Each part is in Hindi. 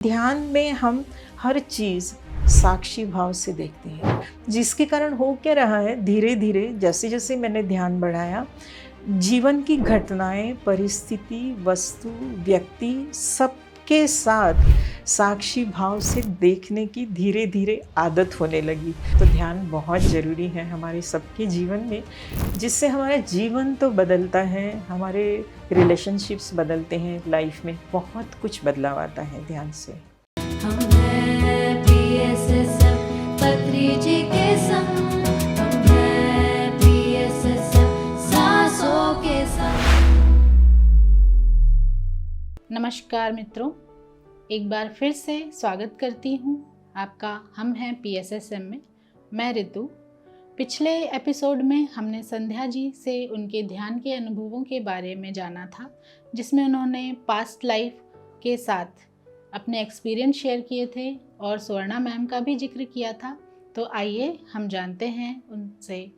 ध्यान में हम हर चीज़ साक्षी भाव से देखते हैं, जिसके कारण हो क्या रहा है, धीरे धीरे जैसे जैसे मैंने ध्यान बढ़ाया, जीवन की घटनाएं, परिस्थिति, वस्तु, व्यक्ति सबके साथ साक्षी भाव से देखने की धीरे धीरे आदत होने लगी। तो ध्यान बहुत ज़रूरी है हमारे सबके जीवन में, जिससे हमारा जीवन तो बदलता है, हमारे रिलेशनशिप्स बदलते हैं, लाइफ में बहुत कुछ बदलाव आता है ध्यान से। हम हैं PSSM पत्री जी के संग, हम हैं PSSM सांसों के संग। नमस्कार मित्रों, एक बार फिर से स्वागत करती हूँ आपका हम हैं PSSM में। मैं ऋतु। पिछले एपिसोड में हमने संध्या जी से उनके ध्यान के अनुभवों के बारे में जाना था, जिसमें उन्होंने पास्ट लाइफ के साथ अपने एक्सपीरियंस शेयर किए थे और स्वर्णा मैम का भी जिक्र किया था। तो आइए हम जानते हैं उनसे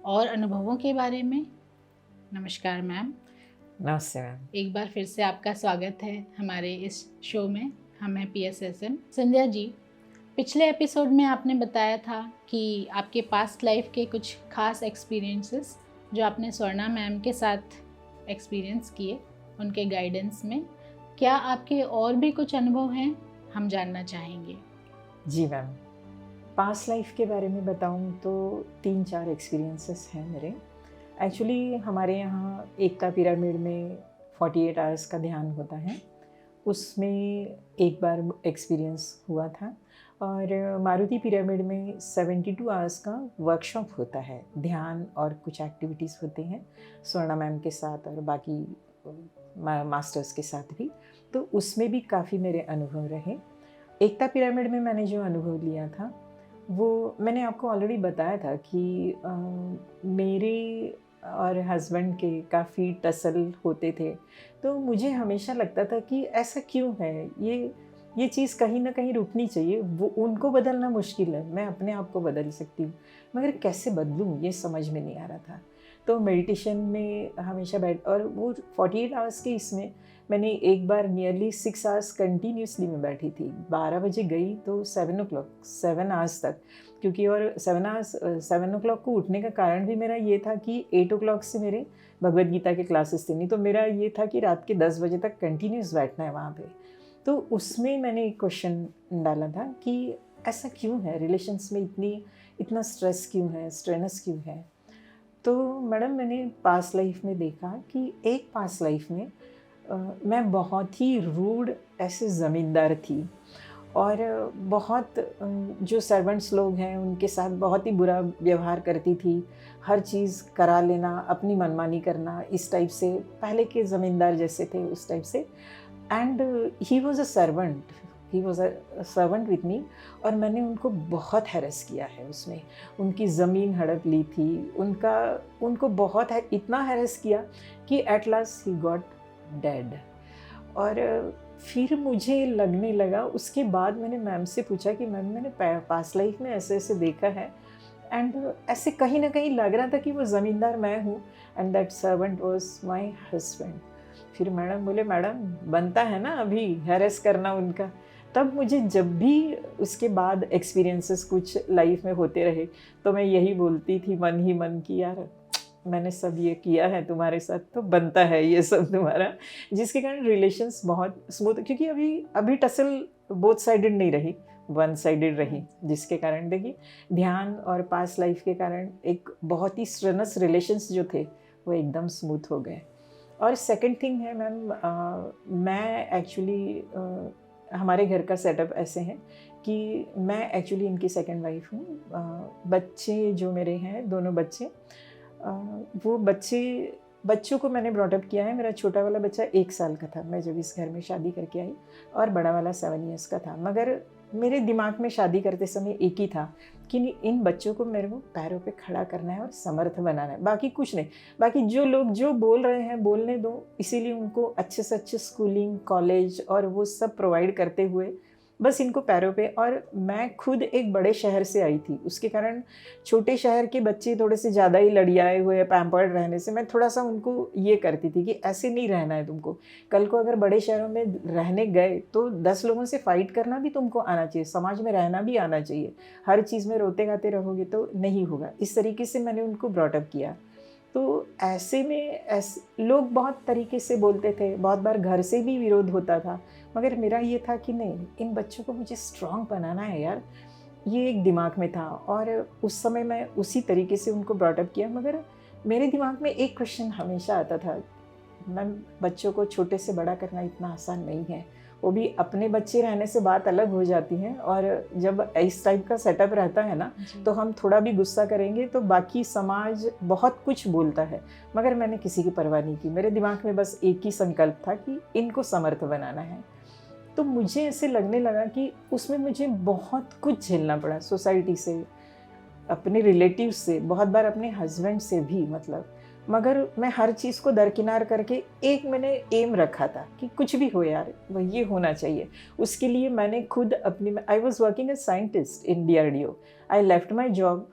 और अनुभवों के बारे में। नमस्कार मैम। नमस्ते मैम। एक बार फिर से आपका स्वागत है हमारे इस शो में, हम हैं PSSM। संध्या जी, पिछले एपिसोड में आपने बताया था कि आपके पास्ट लाइफ के कुछ खास एक्सपीरियंसेस जो आपने स्वर्णा मैम के साथ एक्सपीरियंस किए उनके गाइडेंस में, क्या आपके और भी कुछ अनुभव हैं, हम जानना चाहेंगे। जी मैम, पास्ट लाइफ के बारे में बताऊं तो 3-4 एक्सपीरियंसेस हैं मेरे। एक्चुअली हमारे यहाँ एकता पिरामिड में 48 आवर्स का ध्यान होता है, उसमें एक बार एक्सपीरियंस हुआ था। और मारुति पिरामिड में 72 आवर्स का वर्कशॉप होता है, ध्यान और कुछ एक्टिविटीज़ होते हैं स्वर्णा मैम के साथ और बाकी मास्टर्स के साथ भी। तो उसमें भी काफ़ी मेरे अनुभव रहे। एकता पिरामिड में मैंने जो अनुभव लिया था वो मैंने आपको ऑलरेडी बताया था कि मेरे और हस्बैंड के काफ़ी टसल होते थे। तो मुझे हमेशा लगता था कि ऐसा क्यों है, ये चीज़ कहीं ना कहीं रुकनी चाहिए। वो उनको बदलना मुश्किल है, मैं अपने आप को बदल सकती हूँ, मगर कैसे बदलूँ ये समझ में नहीं आ रहा था। तो मेडिटेशन में हमेशा बैठ, और वो 48 आवर्स के इसमें मैंने एक बार नियरली 6 आवर्स कंटिन्यूसली मैं बैठी थी। 12 बजे गई तो 7 आवर्स तक, क्योंकि और 7 o'clock को उठने का कारण भी मेरा ये था कि 8 o'clock से मेरे भगवद गीता के क्लासेस थे। नहीं तो मेरा ये था कि रात के 10 बजे तक कंटिन्यूस बैठना है वहाँ पे। तो उसमें मैंने एक क्वेश्चन डाला था कि ऐसा क्यों है, रिलेशन्स में इतना स्ट्रेस क्यों है, स्ट्रेनस क्यों है। तो मैडम मैंने पास्ट लाइफ में देखा कि एक पास्ट लाइफ में मैं बहुत ही रूड ऐसे ज़मींदार थी, और बहुत जो सर्वेंट्स लोग हैं उनके साथ बहुत ही बुरा व्यवहार करती थी, हर चीज़ करा लेना, अपनी मनमानी करना, इस टाइप से पहले के ज़मींदार जैसे थे उस टाइप से। And he was a servant with me, और मैंने उनको बहुत हैरेस किया है उसमें। उनकी ज़मीन हड़प ली थी, उनको बहुत इतना हैरेस किया कि at last he got dead. और फिर मुझे लगने लगा, उसके बाद मैंने मैम से पूछा कि मैम मैंने पास्ट लाइफ में ऐसे ऐसे देखा है, एंड ऐसे कहीं ना कहीं लग रहा था कि वो ज़मींदार मैं हूँ and that servant was my husband. फिर मैडम बोले, मैडम बनता है ना अभी हैरेस करना उनका। तब मुझे जब भी उसके बाद एक्सपीरियंसेस कुछ लाइफ में होते रहे तो मैं यही बोलती थी मन ही मन कि यार मैंने सब ये किया है तुम्हारे साथ, तो बनता है ये सब तुम्हारा। जिसके कारण रिलेशंस बहुत स्मूथ, क्योंकि अभी टसल बोथ साइडेड नहीं रही, वन साइडेड रही, जिसके कारण देखिए ध्यान और पास्ट लाइफ के कारण एक बहुत ही स्ट्रेनस रिलेशंस जो थे वो एकदम स्मूथ हो गए। और सेकंड थिंग है मैम, मैं एक्चुअली हमारे घर का सेटअप ऐसे है कि मैं एक्चुअली इनकी सेकंड वाइफ हूँ। बच्चे जो मेरे हैं, दोनों बच्चे, वो बच्चों को मैंने ब्रॉटअप किया है। मेरा छोटा वाला बच्चा 1 साल का था मैं जब इस घर में शादी करके आई, और बड़ा वाला 7 years का था। मगर मेरे दिमाग में शादी करते समय एक ही था कि इन बच्चों को मेरे को पैरों पे खड़ा करना है और समर्थ बनाना है, बाकी कुछ नहीं। बाकी जो लोग जो बोल रहे हैं बोलने दो, इसीलिए उनको अच्छे से अच्छे स्कूलिंग, कॉलेज और वो सब प्रोवाइड करते हुए बस इनको पैरों पे। और मैं खुद एक बड़े शहर से आई थी, उसके कारण छोटे शहर के बच्चे थोड़े से ज़्यादा ही लड़ियाए हुए पैम्पर्ड रहने से मैं थोड़ा सा उनको ये करती थी कि ऐसे नहीं रहना है तुमको। कल को अगर बड़े शहरों में रहने गए तो 10 लोगों से फाइट करना भी तुमको आना चाहिए, समाज में रहना भी आना चाहिए। हर चीज़ में रोते गाते रहोगे तो नहीं होगा। इस तरीके से मैंने उनको ब्रॉटअप किया। तो ऐसे में लोग बहुत तरीके से बोलते थे, बहुत बार घर से भी विरोध होता था, मगर मेरा ये था कि नहीं, इन बच्चों को मुझे स्ट्रॉन्ग बनाना है यार, ये एक दिमाग में था। और उस समय मैं उसी तरीके से उनको ब्रॉटअप किया। मगर मेरे दिमाग में एक क्वेश्चन हमेशा आता था, मैम बच्चों को छोटे से बड़ा करना इतना आसान नहीं है, वो भी अपने बच्चे रहने से बात अलग हो जाती है। और जब इस टाइप का सेटअप रहता है ना, तो हम थोड़ा भी गुस्सा करेंगे तो बाकी समाज बहुत कुछ बोलता है, मगर मैंने किसी की परवाह नहीं की। मेरे दिमाग में बस एक ही संकल्प था कि इनको समर्थ बनाना है। तो मुझे ऐसे लगने लगा कि उसमें मुझे बहुत कुछ झेलना पड़ा, सोसाइटी से, अपने रिलेटिव से, बहुत बार अपने हस्बैंड से भी, मतलब। मगर मैं हर चीज़ को दरकिनार करके एक मैंने एम रखा था कि कुछ भी हो यार, वो ये होना चाहिए। उसके लिए मैंने खुद अपनी, I was working as scientist in DRDO। I left my job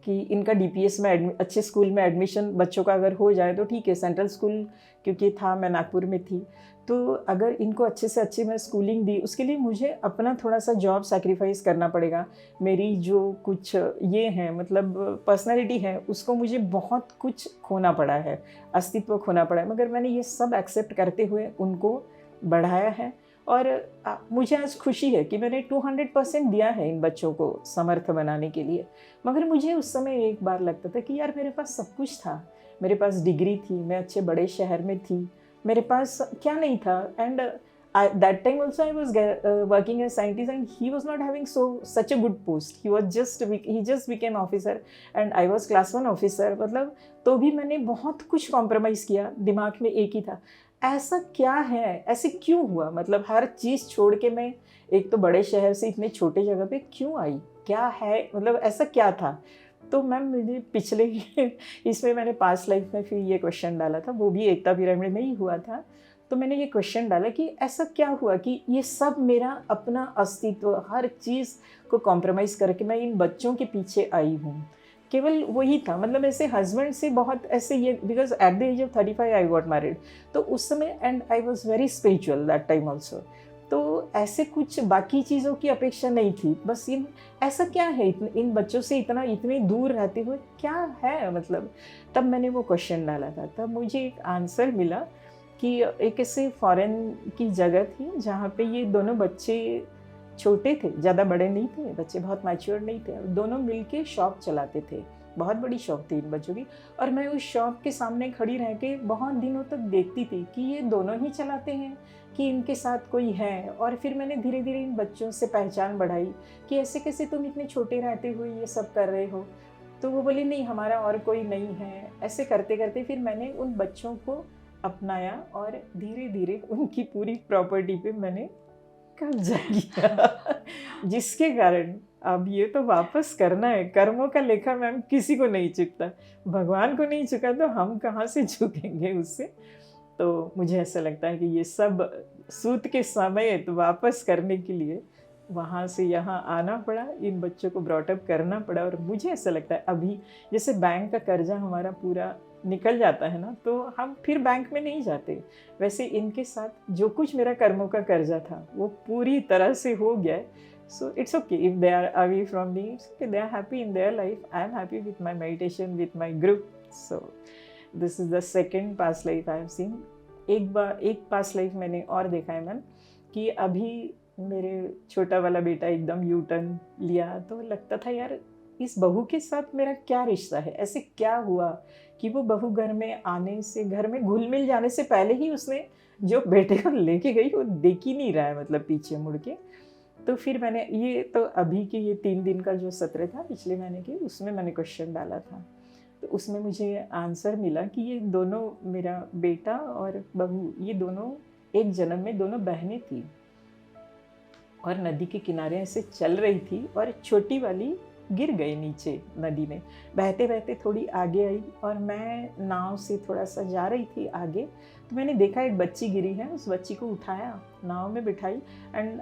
कि इनका DPS में अच्छे स्कूल में एडमिशन बच्चों का अगर हो जाए तो ठीक है, सेंट्रल स्कूल क्योंकि था, मैं नागपुर में थी, तो अगर इनको अच्छे से अच्छी मैं स्कूलिंग दी, उसके लिए मुझे अपना थोड़ा सा जॉब सैक्रिफाइस करना पड़ेगा। मेरी जो कुछ ये है, मतलब पर्सनालिटी है, उसको मुझे बहुत कुछ खोना पड़ा है, अस्तित्व खोना पड़ा है। मगर मैंने ये सब एक्सेप्ट करते हुए उनको बढ़ाया है। और मुझे आज खुशी है कि मैंने 200% दिया है इन बच्चों को समर्थ बनाने के लिए। मगर मुझे उस समय एक बार लगता था कि यार मेरे पास सब कुछ था, मेरे पास डिग्री थी, मैं अच्छे बड़े शहर में थी, मेरे पास क्या नहीं था। And that time also I was working as scientist and he was not having such a good post. He just became officer and I was class 1 officer. मतलब तो भी मैंने बहुत कुछ कॉम्प्रोमाइज़ किया। दिमाग में एक ही था, ऐसा क्या है, ऐसे क्यों हुआ, मतलब हर चीज़ छोड़ के मैं एक तो बड़े शहर से इतने छोटे जगह पे क्यों आई, क्या है, मतलब ऐसा क्या था। तो मैम मुझे पिछले इसमें मैंने पास्ट लाइफ में फिर ये क्वेश्चन डाला था, वो भी एकता पिरामिड में ही हुआ था। तो मैंने ये क्वेश्चन डाला कि ऐसा क्या हुआ कि ये सब मेरा अपना अस्तित्व, हर चीज़ को कॉम्प्रोमाइज़ करके मैं इन बच्चों के पीछे आई हूँ। केवल वही था, मतलब ऐसे हस्बैंड से बहुत ऐसे ये, because at the age of 35 I got married, तो उस समय and I was very spiritual that time also. तो ऐसे कुछ बाकी चीज़ों की अपेक्षा नहीं थी, बस इन ऐसा क्या है इन बच्चों से इतने दूर रहते हुए क्या है, मतलब। तब मैंने वो क्वेश्चन डाला था, तब मुझे एक आंसर मिला कि एक ऐसे फॉरेन की जगह थी जहाँ पे ये दोनों बच्चे छोटे थे, ज़्यादा बड़े नहीं थे, बच्चे बहुत मैच्योर नहीं थे, दोनों मिलके शॉप चलाते थे। बहुत बड़ी शॉप थी इन बच्चों की। और मैं उस शॉप के सामने खड़ी रह के बहुत दिनों तक देखती थी कि ये दोनों ही चलाते हैं कि इनके साथ कोई है। और फिर मैंने धीरे धीरे इन बच्चों से पहचान बढ़ाई कि ऐसे कैसे तुम इतने छोटे रहते हुए ये सब कर रहे हो। तो वो बोली नहीं, हमारा और कोई नहीं है। ऐसे करते करते फिर मैंने उन बच्चों को अपनाया और धीरे धीरे उनकी पूरी प्रॉपर्टी पे मैंने कब्जा किया जिसके कारण अब ये तो वापस करना है। कर्मों का लेखा मैम किसी को नहीं चुकता, भगवान को नहीं चुका तो हम कहाँ से झुकेंगे उससे। तो मुझे ऐसा लगता है कि ये सब सूत के समय तो वापस करने के लिए वहाँ से यहाँ आना पड़ा, इन बच्चों को ब्रॉटअप करना पड़ा। और मुझे ऐसा लगता है अभी जैसे बैंक का कर्जा हमारा पूरा निकल जाता है ना, तो हम फिर बैंक में नहीं जाते, वैसे इनके साथ जो कुछ मेरा कर्मों का कर्जा था वो पूरी तरह से हो गया है। So it's okay if they are away from me, it's okay, they are happy in their life, I am happy with my meditation, with my group. So this is the second past life I have seen. एक पास्ट लाइफ मैंने और देखा है मैम कि अभी मेरे छोटा वाला बेटा एकदम यू टर्न लिया, तो लगता था यार इस बहू के साथ मेरा क्या रिश्ता है, ऐसे क्या हुआ कि वो बहू घर में आने से, घर में घुल मिल जाने से पहले ही उसने जो बेटे को लेके गई वो देख ही नहीं रहा है, मतलब पीछे मुड़ के। तो फिर मैंने ये तो अभी के ये 3 दिन का जो सत्र था पिछले महीने के, उसमें मैंने क्वेश्चन डाला था, तो उसमें मुझे आंसर मिला कि ये दोनों, मेरा बेटा और बहू, ये दोनों एक जन्म में दोनों बहनें थी और नदी के किनारे ऐसे चल रही थी और छोटी वाली गिर गई नीचे नदी में। बहते बहते थोड़ी आगे आई और मैं नाव से थोड़ा सा जा रही थी आगे, तो मैंने देखा एक बच्ची गिरी है, उस बच्ची को उठाया, नाव में बिठाई and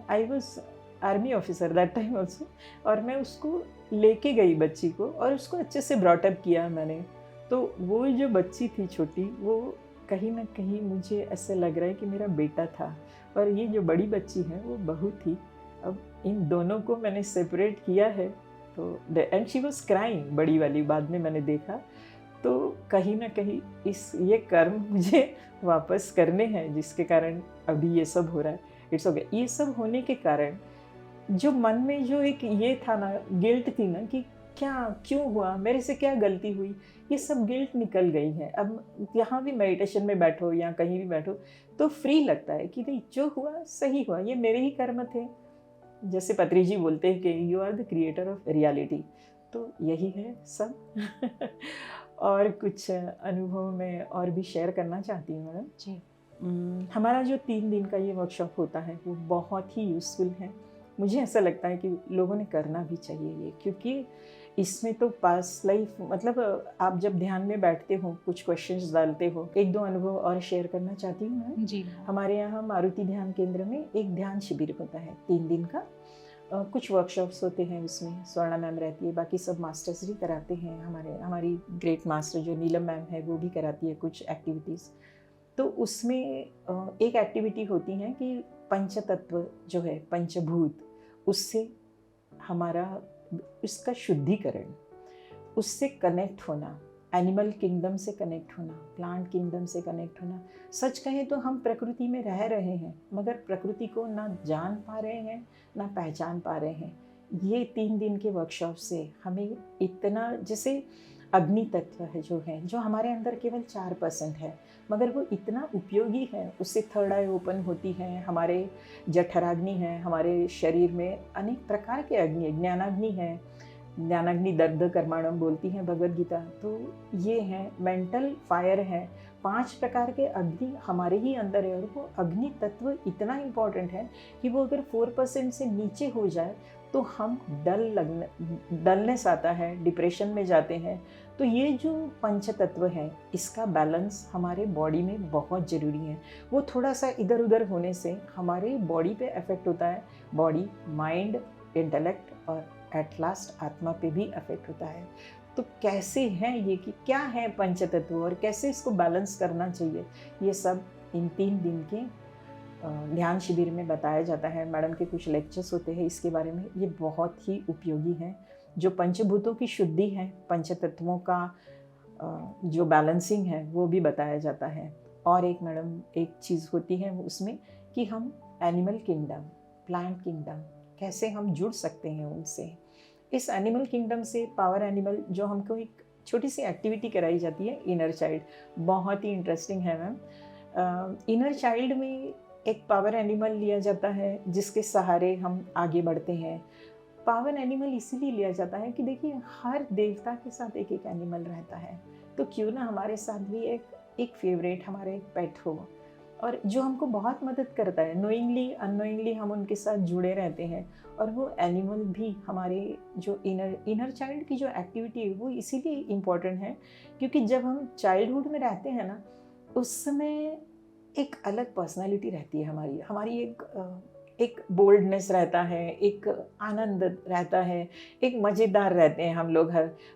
army officer that time also, और मैं उसको लेके गई बच्ची को और उसको अच्छे से ब्रॉटअप किया मैंने। तो वो जो बच्ची थी छोटी, वो कहीं ना कहीं मुझे ऐसे लग रहा है कि मेरा बेटा था, और ये जो बड़ी बच्ची है वो बहू थी। अब इन दोनों को मैंने सेपरेट किया है, तो एंड शी वॉज क्राइंग, बड़ी वाली, बाद में मैंने देखा। तो कहीं ना कहीं ये कर्म मुझे वापस करने हैं, जिसके कारण अभी ये सब हो रहा है। It's okay. ये सब होने के कारण जो मन में जो एक ये था ना, गिल्ट थी ना कि क्या, क्यों हुआ, मेरे से क्या गलती हुई, ये सब गिल्ट निकल गई है। अब यहाँ भी मेडिटेशन में बैठो या कहीं भी बैठो तो फ्री लगता है कि नहीं, जो हुआ सही हुआ, ये मेरे ही कर्म थे। जैसे पत्री जी बोलते हैं कि you are the creator of reality, तो यही है सब। और कुछ अनुभव में और भी शेयर करना चाहती हूँ मैडम जी। हमारा जो 3 दिन का ये वर्कशॉप होता है वो बहुत ही यूज़फुल है। मुझे ऐसा लगता है कि लोगों ने करना भी चाहिए ये, क्योंकि इसमें तो पास्ट लाइफ, मतलब आप जब ध्यान में बैठते हो, कुछ क्वेश्चंस डालते हो। 1-2 अनुभव और शेयर करना चाहती हूँ मैं। जी। हमारे यहाँ मारुति ध्यान केंद्र में एक ध्यान शिविर होता है 3 दिन का। कुछ वर्कशॉप्स होते हैं उसमें, स्वर्णा मैम रहती है, बाकी सब मास्टर्स भी कराते हैं। हमारी ग्रेट मास्टर जो नीलम मैम है वो भी कराती है कुछ एक्टिविटीज़। तो उसमें एक एक्टिविटी होती है कि पंचतत्व जो है, पंचभूत, उससे हमारा उसका शुद्धिकरण, उससे कनेक्ट होना, एनिमल किंगडम से कनेक्ट होना, प्लांट किंगडम से कनेक्ट होना। सच कहें तो हम प्रकृति में रह रहे हैं, मगर प्रकृति को ना जान पा रहे हैं ना पहचान पा रहे हैं। ये 3 दिन के वर्कशॉप से हमें इतना, जैसे अग्नि तत्व है जो हमारे अंदर केवल 4% है, मगर वो इतना उपयोगी है। उससे थर्ड आई ओपन होती है, हमारे जठराग्नि है, हमारे शरीर में अनेक प्रकार के अग्नि, ज्ञानाग्नि है, ज्ञानाग्नि दर्द कर्माणम बोलती है भगवद गीता। तो ये है मेंटल फायर है, 5 प्रकार के अग्नि हमारे ही अंदर है। और वो अग्नि तत्व इतना इम्पॉर्टेंट है कि वो अगर 4% से नीचे हो जाए तो हम डलनेस आता है, डिप्रेशन में जाते हैं। तो ये जो पंच तत्व है, इसका बैलेंस हमारे बॉडी में बहुत ज़रूरी है। वो थोड़ा सा इधर उधर होने से हमारे बॉडी पे इफेक्ट होता है, बॉडी, माइंड, इंटेलेक्ट और एट लास्ट आत्मा पे भी इफेक्ट होता है। तो कैसे हैं ये, कि क्या है पंचतत्व और कैसे इसको बैलेंस करना चाहिए, ये सब इन 3 दिन के ध्यान शिविर में बताया जाता है। मैडम के कुछ लेक्चर्स होते हैं इसके बारे में, ये बहुत ही उपयोगी हैं। जो पंचभूतों की शुद्धि है, पंचतत्वों का जो बैलेंसिंग है वो भी बताया जाता है। और एक मैडम एक चीज़ होती है उसमें कि हम एनिमल किंगडम, प्लांट किंगडम, कैसे हम जुड़ सकते हैं उनसे। इस एनिमल किंगडम से पावर एनिमल, जो हमको एक छोटी सी एक्टिविटी कराई जाती है, इनर चाइल्ड, बहुत ही इंटरेस्टिंग है मैम। इनर चाइल्ड में एक पावर एनिमल लिया जाता है जिसके सहारे हम आगे बढ़ते हैं। पावर एनिमल इसीलिए लिया जाता है कि देखिए, हर देवता के साथ एक एक एनिमल रहता है, तो क्यों ना हमारे साथ भी एक फेवरेट, हमारा एक पेट हो, और जो हमको बहुत मदद करता है। नोइंगली अननोइंगली हम उनके साथ जुड़े रहते हैं। और वो एनिमल भी हमारे जो इनर चाइल्ड की जो एक्टिविटी है वो इसीलिए इम्पॉर्टेंट है, क्योंकि जब हम चाइल्डहुड में रहते हैं ना, उस समय एक अलग पर्सनालिटी रहती है हमारी एक बोल्डनेस रहता है, एक आनंद रहता है, एक मज़ेदार रहते हैं हम लोग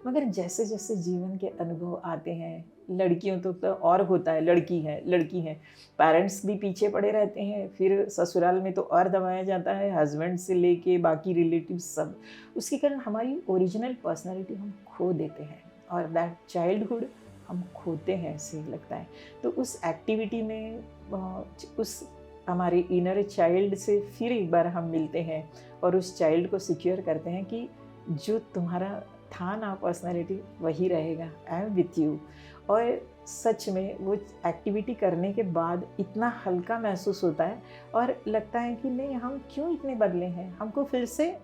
मगर जैसे जैसे जीवन के अनुभव आते हैं, लड़कियों तो और होता है, लड़की है, पेरेंट्स भी पीछे पड़े रहते हैं, फिर ससुराल में तो और दबाया जाता है, हस्बैंड से लेके बाकी रिलेटिव सब। उसके कारण हमारी ओरिजिनल पर्सनालिटी हम खो देते हैं, और दैट चाइल्डहुड हम खोते हैं, ऐसे लगता है। तो उस एक्टिविटी में उस हमारे इनर चाइल्ड से फिर एक बार हम मिलते हैं और उस चाइल्ड को सिक्योर करते हैं कि जो तुम्हारा था ना पर्सनालिटी, वही रहेगा, आई एम विथ यू। और सच में वो एक्टिविटी करने के बाद इतना हल्का महसूस होता है और लगता है कि नहीं, हम क्यों इतने बदले हैं, हमको फिर से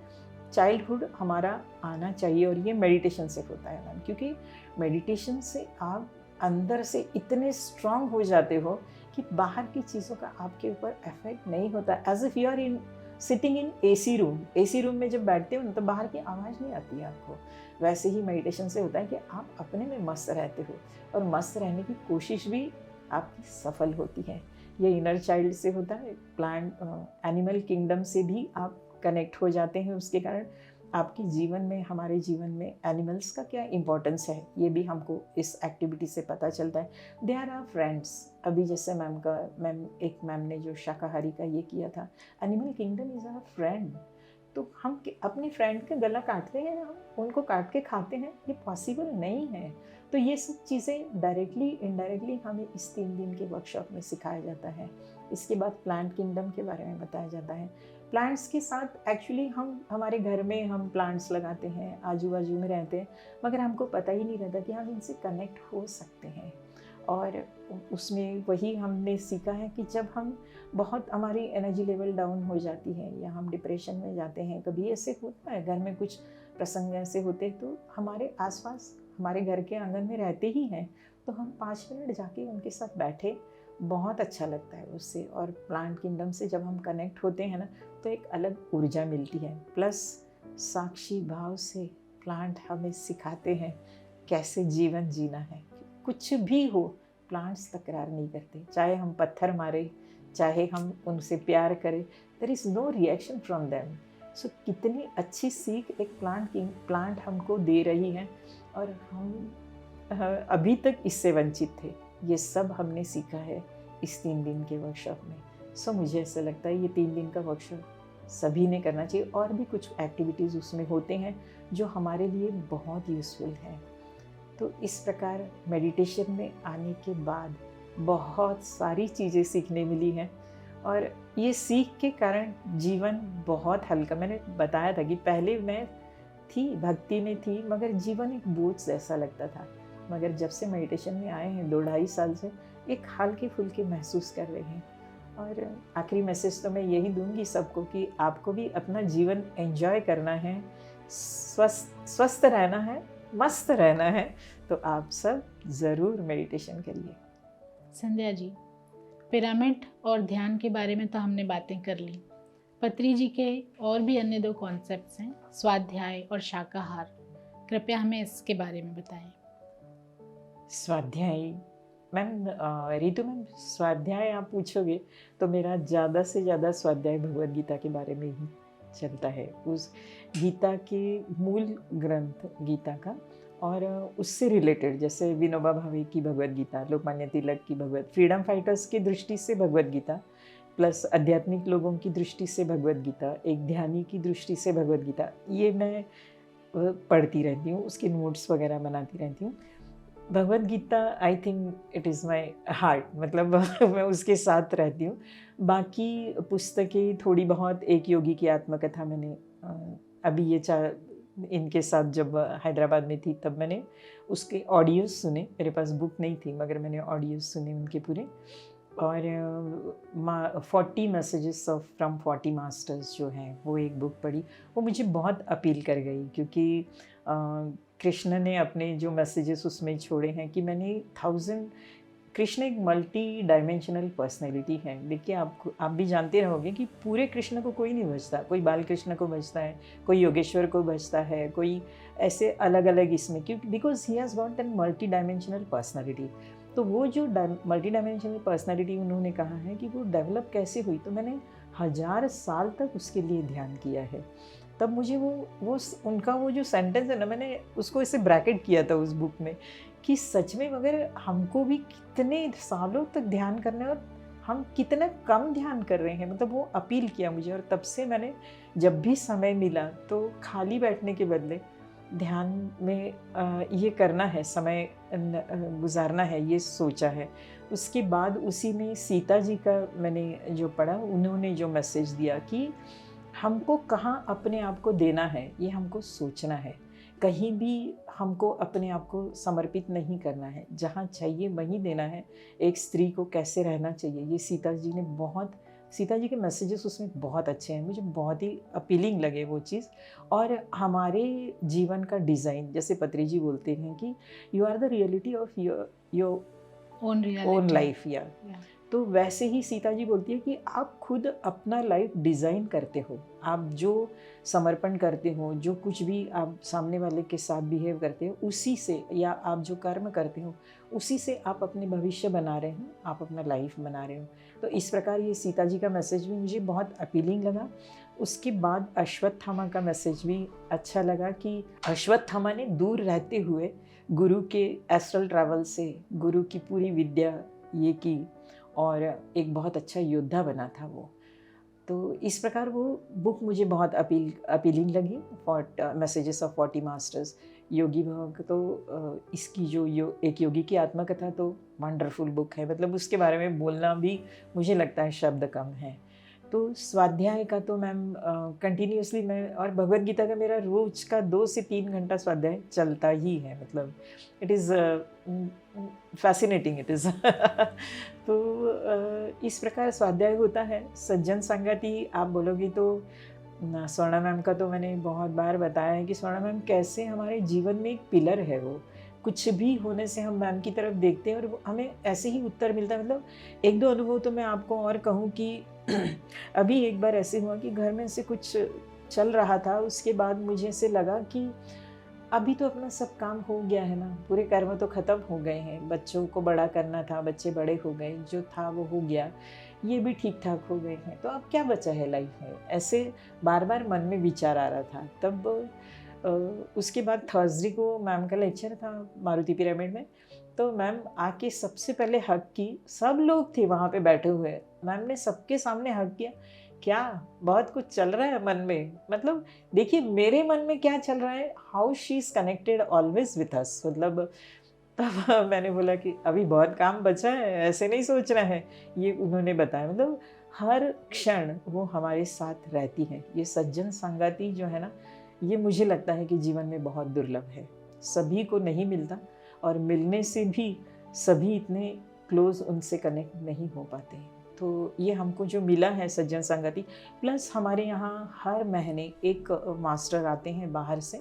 चाइल्डहुड हमारा आना चाहिए। और ये मेडिटेशन से होता है मैम, क्योंकि मेडिटेशन से आप अंदर से इतने स्ट्रांग हो जाते हो कि बाहर की चीज़ों का आपके ऊपर इफेक्ट नहीं होता। As if you are sitting in AC room में जब बैठते हो ना, तो बाहर की आवाज़ नहीं आती है आपको। वैसे ही मेडिटेशन से होता है कि आप अपने में मस्त रहते हो, और मस्त रहने की कोशिश भी आपकी सफल होती है। ये इनर चाइल्ड से होता है, प्लांट एनिमल किंगडम से भी आप कनेक्ट हो जाते हैं उसके कारण आपके जीवन में, हमारे जीवन में एनिमल्स का क्या इम्पोर्टेंस है ये भी हमको इस एक्टिविटी से पता चलता है। They are our friends. अभी जैसे एक मैम ने जो शाकाहारी का ये किया था, animal kingdom is our friend. तो हम अपने फ्रेंड का गला काटते हैं, हम उनको काट के खाते हैं, ये पॉसिबल नहीं है। तो ये सब चीज़ें डायरेक्टली इनडायरेक्टली हमें इस 3 दिन के वर्कशॉप में सिखाया जाता है। इसके बाद प्लांट किंगडम के बारे में बताया जाता है। प्लांट्स के साथ एक्चुअली हमारे घर में हम प्लांट्स लगाते हैं, आजू बाजू में रहते हैं, मगर हमको पता ही नहीं रहता कि हम इनसे कनेक्ट हो सकते हैं। और उसमें वही हमने सीखा है कि जब हम बहुत हमारी एनर्जी लेवल डाउन हो जाती है या हम डिप्रेशन में जाते हैं, कभी ऐसे होता है घर में कुछ प्रसंग ऐसे होते हैं, तो हमारे आसपास हमारे घर के आंगन में रहते ही हैं, तो हम 5 मिनट जाके उनके साथ बैठे, बहुत अच्छा लगता है उससे। और प्लांट किंगडम से जब हम कनेक्ट होते हैं ना, तो एक अलग ऊर्जा मिलती है। प्लस साक्षी भाव से प्लांट हमें सिखाते हैं कैसे जीवन जीना है। कुछ भी हो, प्लांट्स तकरार नहीं करते, चाहे हम पत्थर मारे, चाहे हम उनसे प्यार करें, there is no reaction from them. So कितनी अच्छी सीख एक प्लांट हमको दे रही है, और हम अभी तक इससे वंचित थे। ये सब हमने सीखा है इस 3 दिन के वर्कशॉप में। सो मुझे ऐसा लगता है ये 3 दिन का वर्कशॉप सभी ने करना चाहिए। और भी कुछ एक्टिविटीज़ उसमें होते हैं जो हमारे लिए बहुत यूज़फुल है। तो इस प्रकार मेडिटेशन में आने के बाद बहुत सारी चीज़ें सीखने मिली हैं, और ये सीख के कारण जीवन बहुत हल्का। मैंने बताया था कि पहले मैं भक्ति में थी, मगर जीवन एक बोझ जैसा लगता था, मगर जब से मेडिटेशन में आए हैं 2-2.5 साल से, एक हल्के फुल्के महसूस कर रहे हैं। और आखिरी मैसेज तो मैं यही दूंगी सबको कि आपको भी अपना जीवन एंजॉय करना है, स्वस्थ रहना है, मस्त रहना है, तो आप सब ज़रूर मेडिटेशन करिए। संध्या जी, पिरामिड और ध्यान के बारे में तो हमने बातें कर ली। पत्री जी के और भी अन्य 2 कॉन्सेप्ट्स हैं, स्वाध्याय और शाकाहार। कृपया हमें इसके बारे में बताएं। स्वाध्याय मैम, रितु मैम, स्वाध्याय आप पूछोगे तो मेरा ज़्यादा से ज़्यादा स्वाध्याय भगवद गीता के बारे में ही चलता है। उस गीता के मूल ग्रंथ गीता का, और उससे रिलेटेड जैसे विनोबा भावे की भगवद गीता, लोकमान्य तिलक की फ्रीडम फाइटर्स की दृष्टि से भगवद गीता, प्लस आध्यात्मिक लोगों की दृष्टि से भगवद गीता, एक ध्यानी की दृष्टि से भगवद गीता, ये मैं पढ़ती रहती हूँ, उसके नोट्स वगैरह बनाती रहती हूँ। Bhagavad Gita I think it is my heart, मतलब मैं उसके साथ रहती हूँ। बाकी पुस्तकें थोड़ी बहुत, एक योगी की आत्मकथा मैंने अभी इनके साथ जब हैदराबाद में थी तब मैंने उसके ऑडियोज़ सुने। मेरे पास बुक नहीं थी, मगर मैंने ऑडियोज़ सुने उनके पूरे। और 40 मैसेजेस फ्रॉम 40 मास्टर्स जो हैं, वो एक बुक पढ़ी, वो मुझे बहुत अपील कर गई, क्योंकि कृष्ण ने अपने जो मैसेजेस उसमें छोड़े हैं कि कृष्ण एक मल्टी डायमेंशनल पर्सनैलिटी है। देखिए, आप भी जानते रहोगे कि पूरे कृष्ण को कोई नहीं बचता, कोई बाल कृष्ण को बचता है, कोई योगेश्वर को बचता है, कोई ऐसे अलग अलग इसमें, क्योंकि because he has got an multi dimensional personality. तो वो जो मल्टी डायमेंशनल पर्सनैलिटी उन्होंने कहा है कि वो डेवलप कैसे हुई, तो मैंने 1000 साल तक उसके लिए ध्यान किया है। तब मुझे वो उनका वो जो सेंटेंस है ना, मैंने उसको ऐसे ब्रैकेट किया था उस बुक में, कि सच में मगर हमको भी कितने सालों तक ध्यान करना है और हम कितना कम ध्यान कर रहे हैं, मतलब वो अपील किया मुझे। और तब से मैंने जब भी समय मिला तो खाली बैठने के बदले ध्यान में ये करना है, समय गुजारना है, ये सोचा है। उसके बाद उसी में सीता जी का मैंने जो पढ़ा, उन्होंने जो मैसेज दिया कि हमको कहाँ अपने आप को देना है, ये हमको सोचना है। कहीं भी हमको अपने आप को समर्पित नहीं करना है, जहाँ चाहिए वहीं देना है। एक स्त्री को कैसे रहना चाहिए, ये सीता जी के मैसेजेस उसमें बहुत अच्छे हैं, मुझे बहुत ही अपीलिंग लगे वो चीज़। और हमारे जीवन का डिज़ाइन, जैसे पत्री जी बोलते हैं कि you are the reality of your own life, या तो वैसे ही सीता जी बोलती है कि आप खुद अपना लाइफ डिज़ाइन करते हो। आप जो समर्पण करते हो, जो कुछ भी आप सामने वाले के साथ बिहेव करते हो, उसी से, या आप जो कर्म करते हो उसी से आप अपने भविष्य बना रहे हो, आप अपना लाइफ बना रहे हो। तो इस प्रकार ये सीता जी का मैसेज भी मुझे बहुत अपीलिंग लगा। उसके बाद अश्वत्थामा का मैसेज भी अच्छा लगा कि अश्वत्थामा ने दूर रहते हुए गुरु के एस्ट्रल ट्रैवल से गुरु की पूरी विद्या ये की और एक बहुत अच्छा योद्धा बना था वो। तो इस प्रकार वो बुक मुझे बहुत अपीलिंग लगी। मैसेजेस ऑफ 40 मास्टर्स, योगी भव। तो इसकी जो एक योगी की आत्मकथा तो वंडरफुल बुक है, मतलब उसके बारे में बोलना भी मुझे लगता है शब्द कम है। तो स्वाध्याय का तो मैम कंटिन्यूसली मैं, और भगवद गीता का मेरा रोज का 2 से 3 घंटा स्वाध्याय चलता ही है, मतलब it is fascinating, it is तो इस प्रकार स्वाध्याय होता है। सज्जन संगति आप बोलोगी तो स्वर्णा मैम का तो मैंने बहुत बार बताया है कि स्वर्णा मैम कैसे हमारे जीवन में एक पिलर है। वो कुछ भी होने से हम मैम की तरफ देखते हैं और वो हमें ऐसे ही उत्तर मिलता है। मतलब 1-2 अनुभव तो मैं आपको और कहूँ कि अभी एक बार ऐसे हुआ कि घर में से कुछ चल रहा था, उसके बाद मुझे ऐसे लगा कि अभी तो अपना सब काम हो गया है ना, पूरे कर्म तो ख़त्म हो गए हैं, बच्चों को बड़ा करना था, बच्चे बड़े हो गए, जो था वो हो गया, ये भी ठीक ठाक हो गए हैं, तो अब क्या बचा है लाइफ में। ऐसे बार बार मन में विचार आ रहा था। तब उसके बाद थर्सडे को मैम का लेक्चर था मारुति पिरामिड में, तो मैम आके सबसे पहले हग की। सब लोग थे वहाँ पे बैठे हुए, मैम ने सबके सामने हग किया। क्या बहुत कुछ चल रहा है मन में, मतलब देखिए मेरे मन में क्या चल रहा है, how she is connected always with us. मतलब तब मैंने बोला कि अभी बहुत काम बचा है, ऐसे नहीं सोचना है, ये उन्होंने बताया। मतलब हर क्षण वो हमारे साथ रहती है। ये सज्जन संगति जो है ना, ये मुझे लगता है कि जीवन में बहुत दुर्लभ है, सभी को नहीं मिलता, और मिलने से भी सभी इतने क्लोज उनसे कनेक्ट नहीं हो पाते। तो ये हमको जो मिला है सज्जन संगति, प्लस हमारे यहाँ हर महीने एक मास्टर आते हैं बाहर से,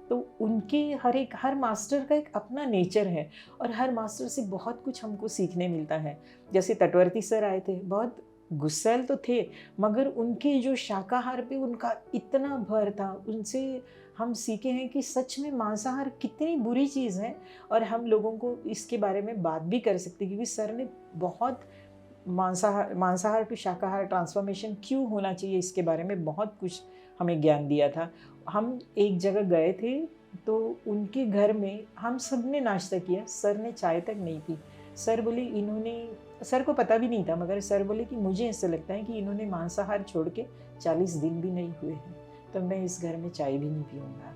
तो उनके हर मास्टर का एक अपना नेचर है और हर मास्टर से बहुत कुछ हमको सीखने मिलता है। जैसे तटवर्ती सर आए थे, बहुत गुस्सैल तो थे, मगर उनके जो शाकाहार पे उनका इतना भर था, उनसे हम सीखे हैं कि सच में मांसाहार कितनी बुरी चीज़ है और हम लोगों को इसके बारे में बात भी कर सकते, क्योंकि सर ने बहुत मांसाहार टू शाकाहार ट्रांसफॉर्मेशन क्यों होना चाहिए इसके बारे में बहुत कुछ हमें ज्ञान दिया था। हम एक जगह गए थे तो उनके घर में हम सब ने नाश्ता किया, सर ने चाय तक नहीं पी। सर बोले सर को पता भी नहीं था, मगर सर बोले कि मुझे ऐसा लगता है कि इन्होंने मांसाहार छोड़ के 40 दिन भी नहीं हुए हैं, तो मैं इस घर में चाय भी नहीं पीऊँगा।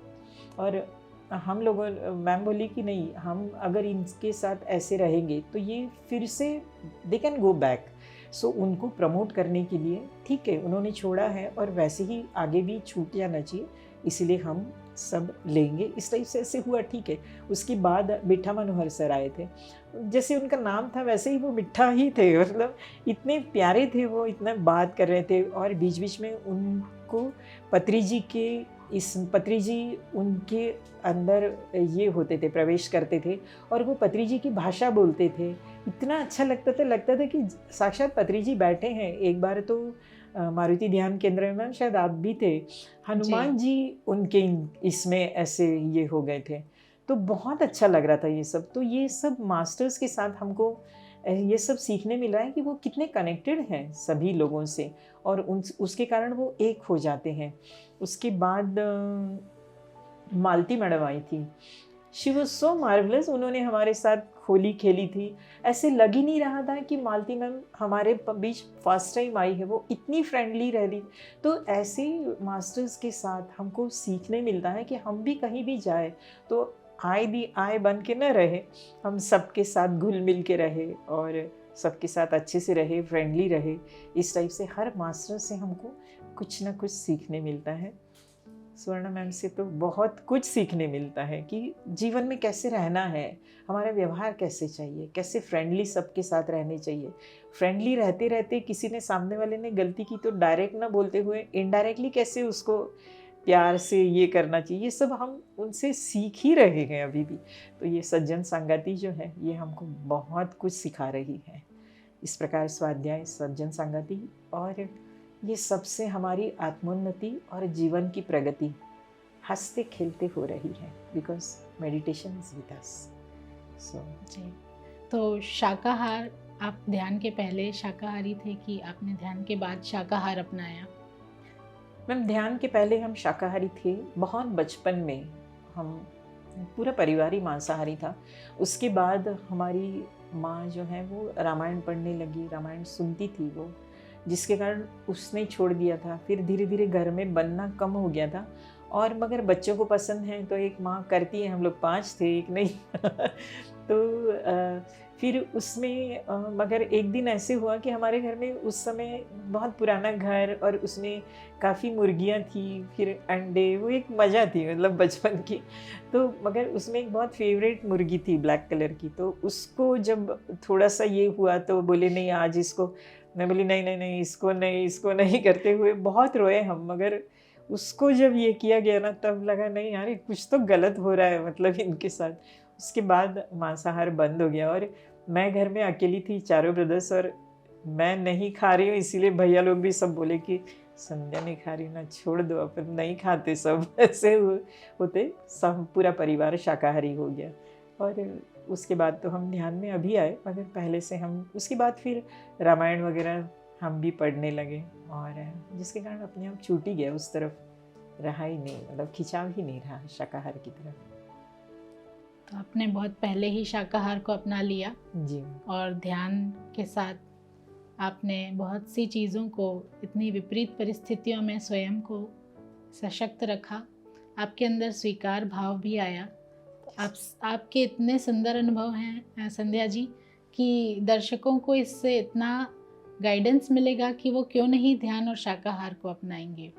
और हम लोगों, मैम बोली कि नहीं, हम अगर इनके साथ ऐसे रहेंगे तो ये फिर से दे कैन गो बैक। सो उनको प्रमोट करने के लिए ठीक है उन्होंने छोड़ा है, और वैसे ही आगे भी छूट जाना चाहिए, इसलिए हम सब लेंगे, इस टाइप से ऐसे हुआ। ठीक है, उसके बाद मिठा मनोहर सर आए थे, जैसे उनका नाम था वैसे ही वो मिठा ही थे, मतलब इतने प्यारे थे वो, इतना बात कर रहे थे। और बीच बीच में उनको पत्री जी उनके अंदर ये होते थे, प्रवेश करते थे और वो पत्री जी की भाषा बोलते थे, इतना अच्छा लगता था कि साक्षात पत्री जी बैठे हैं। एक बार तो मारुति ध्यान केंद्र में, मैम शायद आप भी थे, हनुमान जी उनके इसमें ऐसे ये हो गए थे, तो बहुत अच्छा लग रहा था ये सब। तो ये सब मास्टर्स के साथ हमको ये सब सीखने मिल रहा है कि वो कितने कनेक्टेड हैं सभी लोगों से, और उसके कारण वो एक हो जाते हैं। उसके बाद मालती मैडम आई थी, शी वॉज सो मार्वलस। उन्होंने हमारे साथ होली खेली थी, ऐसे लग ही नहीं रहा था कि मालती मैम हमारे बीच फर्स्ट टाइम आई है, वो इतनी फ्रेंडली रह रही। तो ऐसे मास्टर्स के साथ हमको सीखने मिलता है कि हम भी कहीं भी जाए तो आए बन के न रहे, हम सबके साथ घुल मिल के रहे और सबके साथ अच्छे से रहे, फ्रेंडली रहे। इस टाइप से हर मास्टर से हमको कुछ ना कुछ सीखने मिलता है। स्वर्णा मैम से तो बहुत कुछ सीखने मिलता है कि जीवन में कैसे रहना है, हमारा व्यवहार कैसे चाहिए, कैसे फ्रेंडली सबके साथ रहने चाहिए। फ्रेंडली रहते रहते किसी ने, सामने वाले ने गलती की तो डायरेक्ट ना बोलते हुए इनडायरेक्टली कैसे उसको प्यार से ये करना चाहिए, ये सब हम उनसे सीख ही रहे हैं अभी भी। तो ये सज्जन संगति जो है ये हमको बहुत कुछ सिखा रही है। इस प्रकार स्वाध्याय, सज्जन संगति और ये सबसे हमारी आत्मोन्नति और जीवन की प्रगति हंसते खेलते हो रही है, because meditation is with us. So जी, तो शाकाहार, आप ध्यान के पहले शाकाहारी थे कि आपने ध्यान के बाद शाकाहार अपनाया? मैम, ध्यान के पहले हम शाकाहारी थे, बहुत बचपन में हम पूरा परिवार ही मांसाहारी था। उसके बाद हमारी माँ जो है वो रामायण पढ़ने लगी, रामायण सुनती थी वो, जिसके कारण उसने छोड़ दिया था। फिर धीरे धीरे घर में बनना कम हो गया था, और मगर बच्चों को पसंद है तो एक माँ करती है, हम लोग 5 थे, एक नहीं तो फिर उसमें मगर एक दिन ऐसे हुआ कि हमारे घर में उस समय बहुत पुराना घर और उसमें काफ़ी मुर्गियाँ थी, फिर अंडे, वो एक मज़ा थी मतलब बचपन की। तो मगर उसमें एक बहुत फेवरेट मुर्गी थी ब्लैक कलर की, तो उसको जब थोड़ा सा ये हुआ तो बोले नहीं आज इसको, मैं बोली नहीं नहीं नहीं इसको नहीं करते हुए बहुत रोए हम। मगर उसको जब ये किया गया ना तब लगा नहीं यार कुछ तो गलत हो रहा है मतलब इनके साथ। उसके बाद मांसाहार बंद हो गया और मैं घर में अकेली थी, चारों ब्रदर्स, और मैं नहीं खा रही हूँ, इसीलिए भैया लोग भी सब बोले कि संध्या नहीं खा रही ना, छोड़ दो, अपन नहीं खाते सब ऐसे होते। सब पूरा परिवार शाकाहारी हो गया। और उसके बाद तो हम ध्यान में अभी आए, मगर पहले से हम, उसके बाद फिर रामायण वगैरह हम भी पढ़ने लगे, और जिसके कारण अपने आप छूट ही गया, उस तरफ रहा ही नहीं, मतलब खिंचाव ही नहीं रहा शाकाहार की तरफ। तो आपने बहुत पहले ही शाकाहार को अपना लिया जी, और ध्यान के साथ आपने बहुत सी चीज़ों को, इतनी विपरीत परिस्थितियों में स्वयं को सशक्त रखा, आपके अंदर स्वीकार भाव भी आया। तो आपके इतने सुंदर अनुभव हैं संध्या जी कि दर्शकों को इससे इतना गाइडेंस मिलेगा कि वो क्यों नहीं ध्यान और शाकाहार को अपनाएंगे।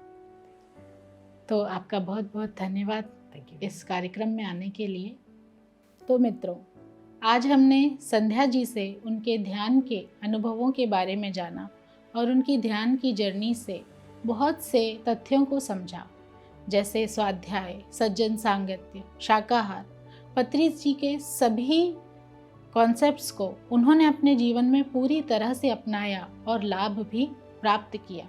तो आपका बहुत बहुत धन्यवाद इस कार्यक्रम में आने के लिए। तो मित्रों, आज हमने संध्या जी से उनके ध्यान के अनुभवों के बारे में जाना और उनकी ध्यान की जर्नी से बहुत से तथ्यों को समझा, जैसे स्वाध्याय, सज्जन सांगत्य, शाकाहार, पत्री जी के सभी कॉन्सेप्ट्स को उन्होंने अपने जीवन में पूरी तरह से अपनाया और लाभ भी प्राप्त किया।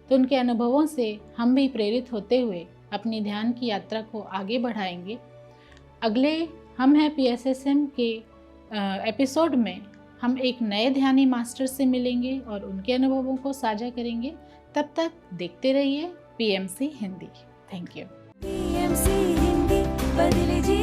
तो उनके अनुभवों से हम भी प्रेरित होते हुए अपनी ध्यान की यात्रा को आगे बढ़ाएंगे। अगले हम हैं PSSM के एपिसोड में हम एक नए ध्यानी मास्टर से मिलेंगे और उनके अनुभवों को साझा करेंगे। तब तक देखते रहिए PMC Hindi. Thank you. PMC Hindi बदले जी